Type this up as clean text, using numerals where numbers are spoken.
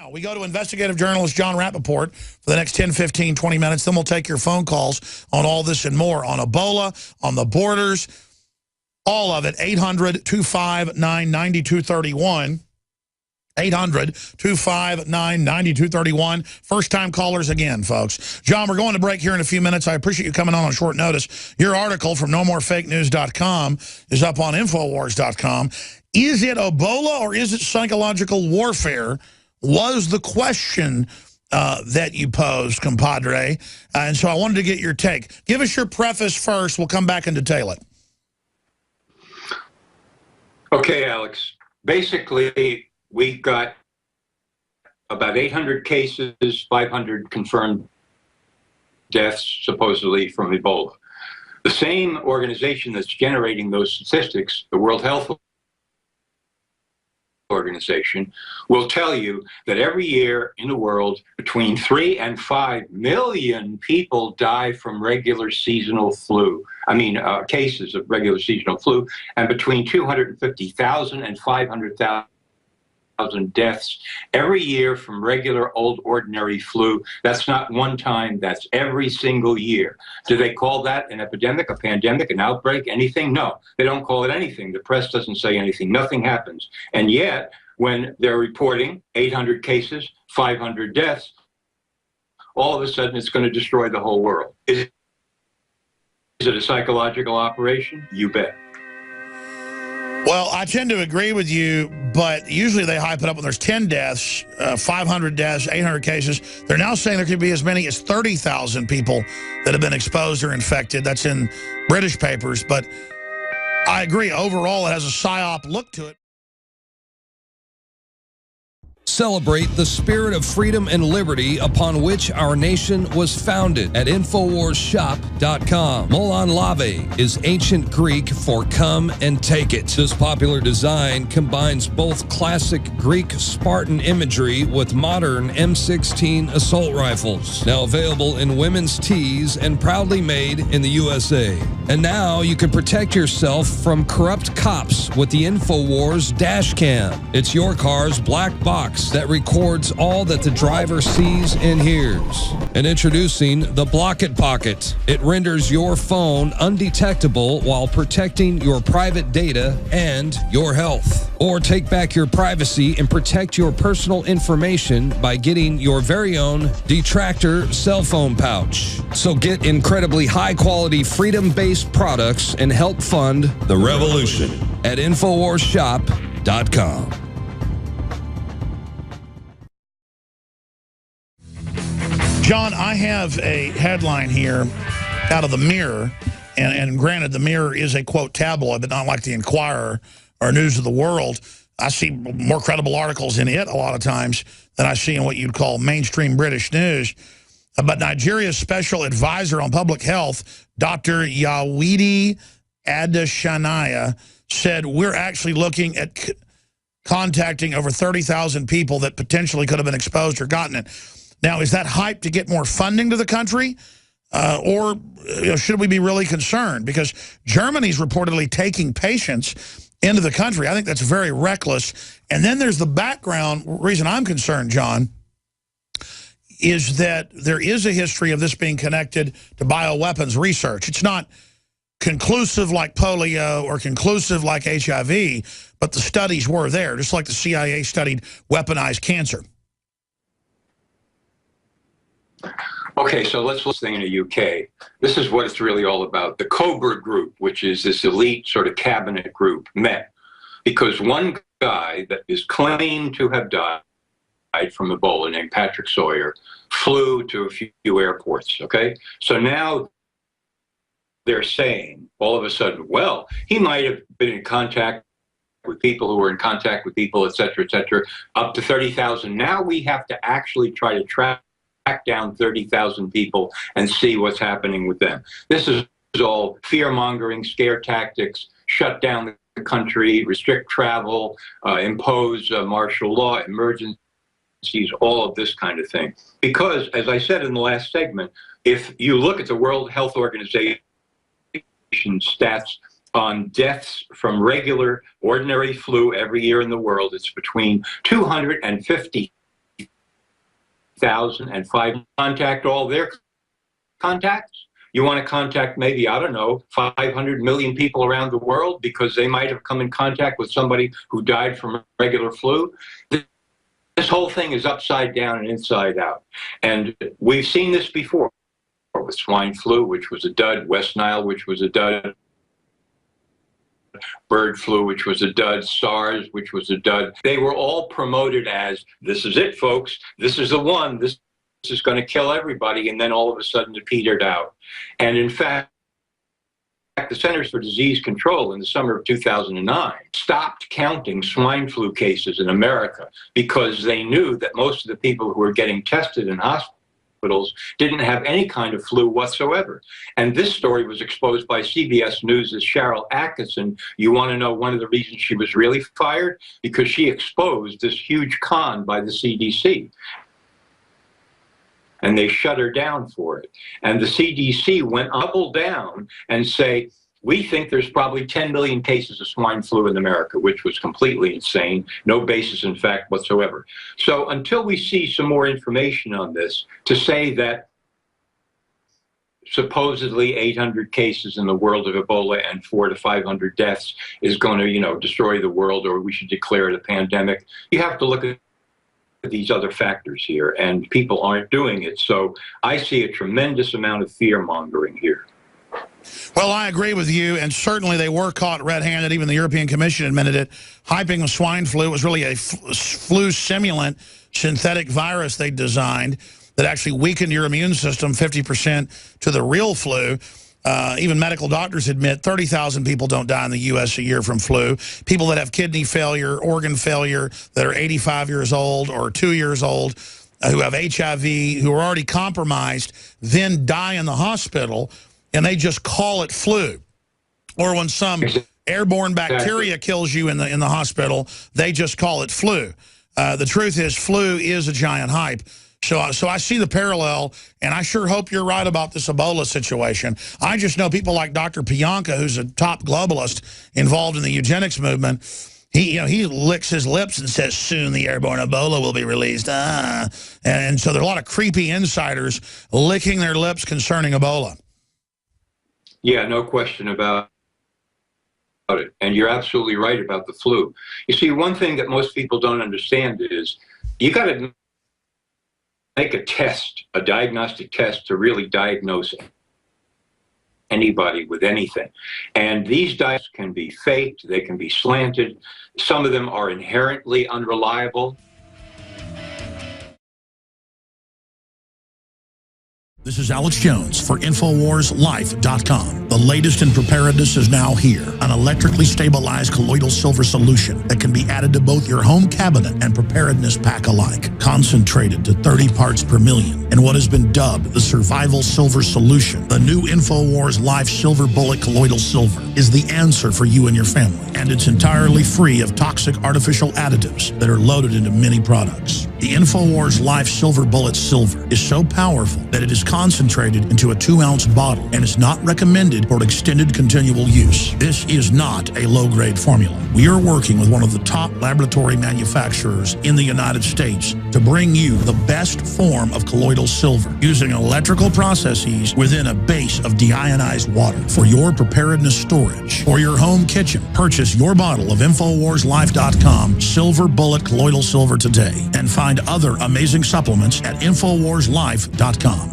now. We go to investigative journalist John Rappaport for the next 10, 15, 20 minutes. Then we'll take your phone calls on all this and more, on Ebola, on the borders, all of it. 800-259-9231. 800-259-9231. First-time callers again, folks. John, we're going to break here in a few minutes. I appreciate you coming on short notice. Your article from NoMoreFakeNews.com is up on Infowars.com. Is it Ebola or is it psychological warfare? Was the question that you posed, compadre. And so I wanted to get your take. Give us your preface first. We'll come back and detail it. Okay, Alex. Basically, we got about 800 cases, 500 confirmed deaths, supposedly from Ebola. The same organization that's generating those statistics, the World Health Organization, will tell you that every year in the world, between 3 and 5 million people die from regular seasonal flu. Cases of regular seasonal flu, and between 250,000 and 500,000 deaths every year from regular old ordinary flu. That's not one time, that's every single year. Do they call that an epidemic, a pandemic, an outbreak, anything? No, they don't call it anything. The press doesn't say anything. Nothing happens. And yet, when they're reporting 800 cases, 500 deaths, all of a sudden it's going to destroy the whole world. Is it a psychological operation? You bet. Well, I tend to agree with you, but usually they hype it up when there's 10 deaths, 500 deaths, 800 cases. They're now saying there could be as many as 30,000 people that have been exposed or infected. That's in British papers, but I agree. Overall, it has a PSYOP look to it. Celebrate the spirit of freedom and liberty upon which our nation was founded at InfoWarsShop.com. Molon Lave is ancient Greek for come and take it. This popular design combines both classic Greek Spartan imagery with modern M16 assault rifles. Now available in women's tees and proudly made in the USA. And now you can protect yourself from corrupt cops with the InfoWars dash cam. It's your car's black box that records all that the driver sees and hears. And introducing the Block It Pocket. It renders your phone undetectable while protecting your private data and your health. Or take back your privacy and protect your personal information by getting your very own Detractor cell phone pouch. So get incredibly high-quality, freedom-based products and help fund the revolution at InfoWarsShop.com. John, I have a headline here out of the Mirror, and granted, the Mirror is a, quote, tabloid, but not like the Inquirer or News of the World. I see more credible articles in it a lot of times than I see in what you'd call mainstream British news. But Nigeria's special advisor on public health, Dr. Yawidi Adeshanaya, said we're actually looking at contacting over 30,000 people that potentially could have been exposed or gotten it. Now, is that hype to get more funding to the country? Or should we be really concerned? Because Germany's reportedly taking patients into the country. I think that's very reckless. And then there's the background reason I'm concerned, John, is that there is a history of this being connected to bioweapons research. It's not conclusive like polio or conclusive like HIV, but the studies were there, just like the CIA studied weaponized cancer. Okay, so let's thing in the UK. This is what it's really all about. The Cobra group, which is this elite sort of cabinet group, met because one guy that is claimed to have died from Ebola, named Patrick Sawyer, flew to a few airports, okay? So now they're saying, all of a sudden, well, he might have been in contact with people who were in contact with people, et cetera, up to 30,000. Now we have to actually try to track down 30,000 people and see what's happening with them. This is all fear-mongering, scare tactics, shut down the country, restrict travel, impose martial law, emergencies, all of this kind of thing. Because, as I said in the last segment, if you look at the World Health Organization stats on deaths from regular, ordinary flu every year in the world, it's between 250,000 2005. Contact all their contacts. You want to contact maybe, I don't know, 500 million people around the world because they might have come in contact with somebody who died from regular flu. This whole thing is upside down and inside out. And we've seen this before with swine flu, which was a dud, West Nile, which was a dud, bird flu, which was a dud, SARS, which was a dud. They were all promoted as, this is it, folks. This is the one. This is going to kill everybody. And then all of a sudden it petered out. And in fact, the Centers for Disease Control in the summer of 2009 stopped counting swine flu cases in America because they knew that most of the people who were getting tested in hospitals didn't have any kind of flu whatsoever. And this story was exposed by CBS News' Cheryl Atkinson. You want to know one of the reasons she was really fired? Because she exposed this huge con by the CDC. And they shut her down for it. And the CDC went double down and say, we think there's probably 10 million cases of swine flu in America, which was completely insane, no basis in fact whatsoever. So until we see some more information on this, to say that supposedly 800 cases in the world of Ebola and 400 to 500 deaths is going to, destroy the world, or we should declare it a pandemic, you have to look at these other factors here, and people aren't doing it. So I see a tremendous amount of fear-mongering here. Well, I agree with you, and certainly they were caught red-handed. Even the European Commission admitted it. Hyping the swine flu was really a flu simulant synthetic virus they designed that actually weakened your immune system 50% to the real flu. Even medical doctors admit 30,000 people don't die in the U.S. a year from flu. People that have kidney failure, organ failure, that are 85 years old or 2 years old, who have HIV, who are already compromised, then die in the hospital, and they just call it flu. Or when some airborne bacteria kills you in the hospital, they just call it flu. The truth is, flu is a giant hype. So I see the parallel, and I sure hope you're right about this Ebola situation. I just know people like Dr. Pianka, who's a top globalist involved in the eugenics movement. He licks his lips and says, soon the airborne Ebola will be released. And so there are a lot of creepy insiders licking their lips concerning Ebola. Yeah, no question about it. And you're absolutely right about the flu. You see, one thing that most people don't understand is you got to make a test, a diagnostic test, to really diagnose anybody with anything. And these diets can be faked, they can be slanted. Some of them are inherently unreliable. This is Alex Jones for InfoWarsLife.com. The latest in preparedness is now here. An electrically stabilized colloidal silver solution that can be added to both your home cabinet and preparedness pack alike. Concentrated to 30 parts per million in what has been dubbed the survival silver solution. The new InfoWars Life Silver Bullet Colloidal Silver is the answer for you and your family. And it's entirely free of toxic artificial additives that are loaded into many products. The InfoWars Life Silver Bullet Silver is so powerful that it is concentrated into a 2-ounce bottle and is not recommended for extended continual use. This is not a low-grade formula. We are working with one of the top laboratory manufacturers in the United States to bring you the best form of colloidal silver using electrical processes within a base of deionized water for your preparedness storage or your home kitchen. Purchase your bottle of InfoWarsLife.com Silver Bullet Colloidal Silver today and find other amazing supplements at InfoWarsLife.com.